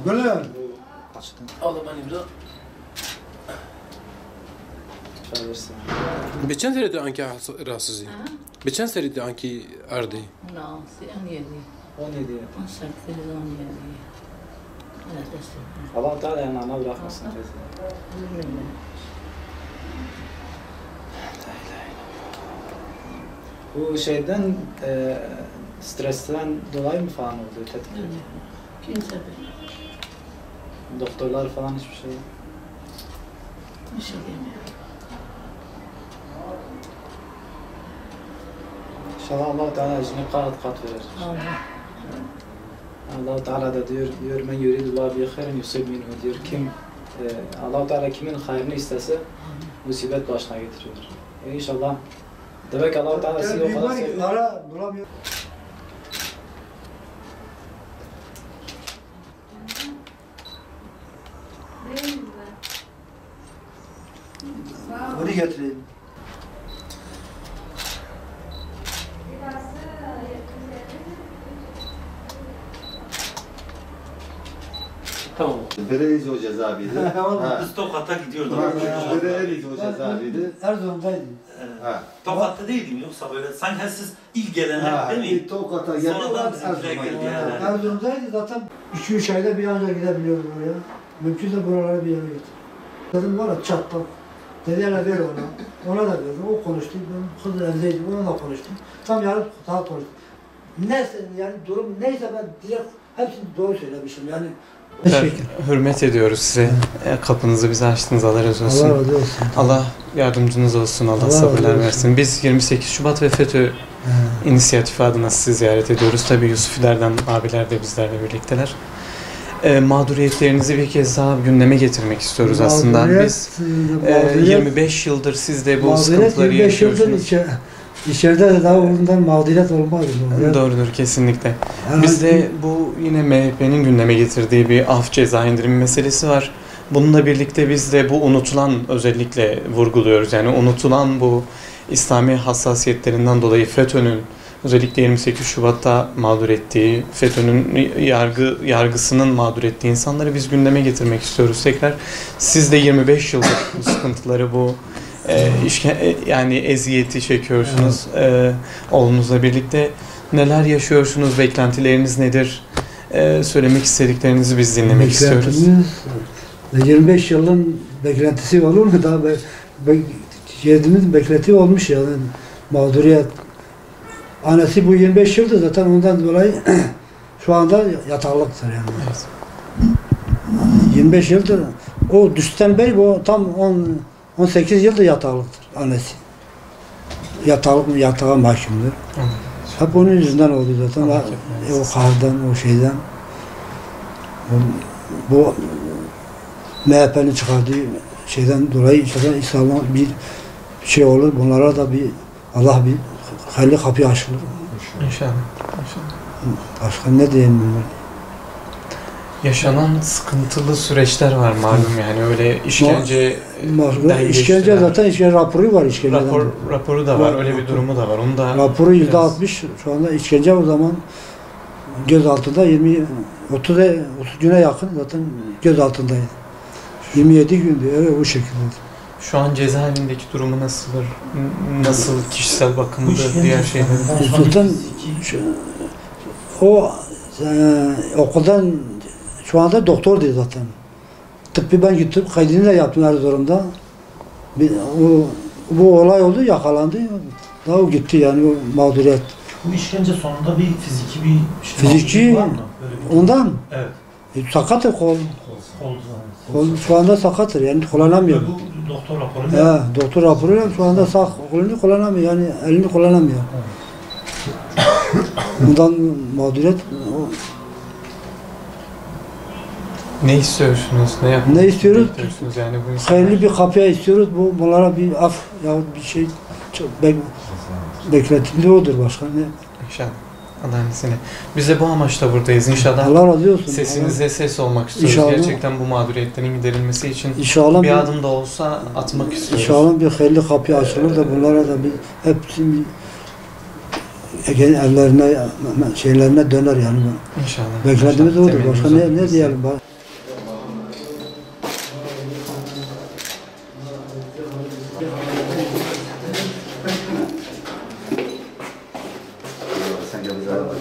Böyle. Allah beni biraz. Çağırırsın. Beçen seride anki rahatsızı? Beçen seride anki ardı? No, 17. 17. 18, 17. Evet, Allah Teala yani ana bırakmasın teyze. Bu şeyden stresten dolayı mı falan oldu tetkik? Kimse Doktorlar falan hiçbir şey. bir şey demiyor. İnşallah Allah Teala ecrini kat kat verir. Allah Teala da diyor men yuridullah bi hayrin yusib minhu diyor. Kim Allah Teala kimin hayrını istese musibet başına getiriyor. İnşallah. Demek Allah Teala sizi o kadar seviyor. Ara duramıyor. Onu getireyim. Tamam. Bereliz o cezaeviydi. Ha. Biz Tokat'a gidiyorduk. Bereliz o cezaeviydi. Erzurum'daydı. Ha. Tokat'ta değildim yoksa böyle sanki siz ilk gelenler değil mi? Tokat'a geldi. Sonradan bizimkiler geldi yani. Erzurum'daydı zaten 2-3 ayda bir ancak gidebiliyorum oraya. Mümkünse buralara bir yere git. Dedim var ya çatlak. Dedi hele ver ona. Ona da verdim. O konuştu. Ben kız evdeydim. Ona da konuştum. Tam yarım saat konuştum. Neyse yani durum neyse ben direkt hepsini doğru söylemişim yani. Hürmet ediyoruz size. Kapınızı bize açtınız. Allah razı olsun. Allah razı olsun. Allah yardımcınız olsun. Allah Allah sabırlar razı olsun. versin. Biz 28 Şubat ve FETÖ inisiyatifi adına sizi ziyaret ediyoruz. Tabii Yusufilerden abiler de bizlerle birlikteler. Mağduriyetlerinizi bir kez daha gündeme getirmek istiyoruz aslında. Biz 25 yıldır siz de bu sıkıntıları 25 yıldır yaşıyorsunuz. içeride de daha ondan mağduriyet olmaz. Doğrudur, kesinlikle. Yani Bizde bu yine MHP'nin gündeme getirdiği bir af ceza indirimi meselesi var. Bununla birlikte biz de bu unutulan özellikle vurguluyoruz. Yani unutulan bu İslami hassasiyetlerinden dolayı FETÖ'nün özellikle 28 Şubat'ta mağdur ettiği, FETÖ'nün yargısının mağdur ettiği insanları biz gündeme getirmek istiyoruz tekrar. Siz de 25 yıldır bu sıkıntıları, bu yani eziyeti çekiyorsunuz. Oğlunuzla birlikte neler yaşıyorsunuz, beklentileriniz nedir? Söylemek istediklerinizi biz dinlemek istiyoruz. 25 yılın beklentisi olur mu? Daha yediğimiz beklenti olmuş yani mağduriyet. Annesi bu 25 yıldır zaten ondan dolayı şu anda yataklıktır yani. Evet. 25 yıldır o Düsten Bey bu tam 18 yıldır yataklıktır annesi. Yatağa mahkumdur. Hep onun yüzünden oldu zaten. O kardan, o şeyden. Bu MHP'nin çıkardığı şeyden dolayı inşallah bir şey olur. Bunlara da bir Allah bir hayırlı kapı açılır. İnşallah. Başka ne diyeyim ben? Yaşanan sıkıntılı süreçler var malum yani öyle işkence İşkence zaten işkence raporu var işkenceden. Raporu da var, öyle bir durumu da var. Onu da raporu %60 şu anda işkence o zaman göz altında 30 güne yakın zaten göz altındaydı. 27 gündü öyle o şekilde. Şu an cezaevindeki durumu nasıldır? Nasıl kişisel bakımıdır, diğer şeyler? Zaten o okuldan şu anda doktor diyor zaten. Tıbbi ben gittim, kaydını da yaptım Erzurum'da. Bu olay oldu, yakalandı. Daha o gitti yani o mağduriyet. Bu işkence sonunda bir fiziki bir Fiziki var mı? Böyle bir ondan. Evet. Sakattır kol. Kol Şu anda sakattır yani kullanamıyor. bu doktor raporu. Doktor raporuyla şu anda sağ kolunu kullanamıyor yani elini kullanamıyor. Bundan mağduriyet. Ne istiyorsunuz? Ne istiyoruz? Yani bu Hayırlı bir kapıya istiyoruz. Bunlara bir af yahut bir şey çok beklentimde odur başka ne? İnşallah. Allah'ın izniyle. Biz de bu amaçla buradayız inşallah. Allah razı olsun. Sesinize ses olmak istiyoruz. İnşallah. Gerçekten bu mağduriyetlerin giderilmesi için İnşallah bir adım da olsa atmak istiyoruz. İnşallah bir hayırlı kapı açılır da bunlara da bir hepsi Ege'nin evlerine, şeylerine döner yani. İnşallah. Beklediğimiz İnşallah. odur. Başka Temennimiz ne odur. diyelim?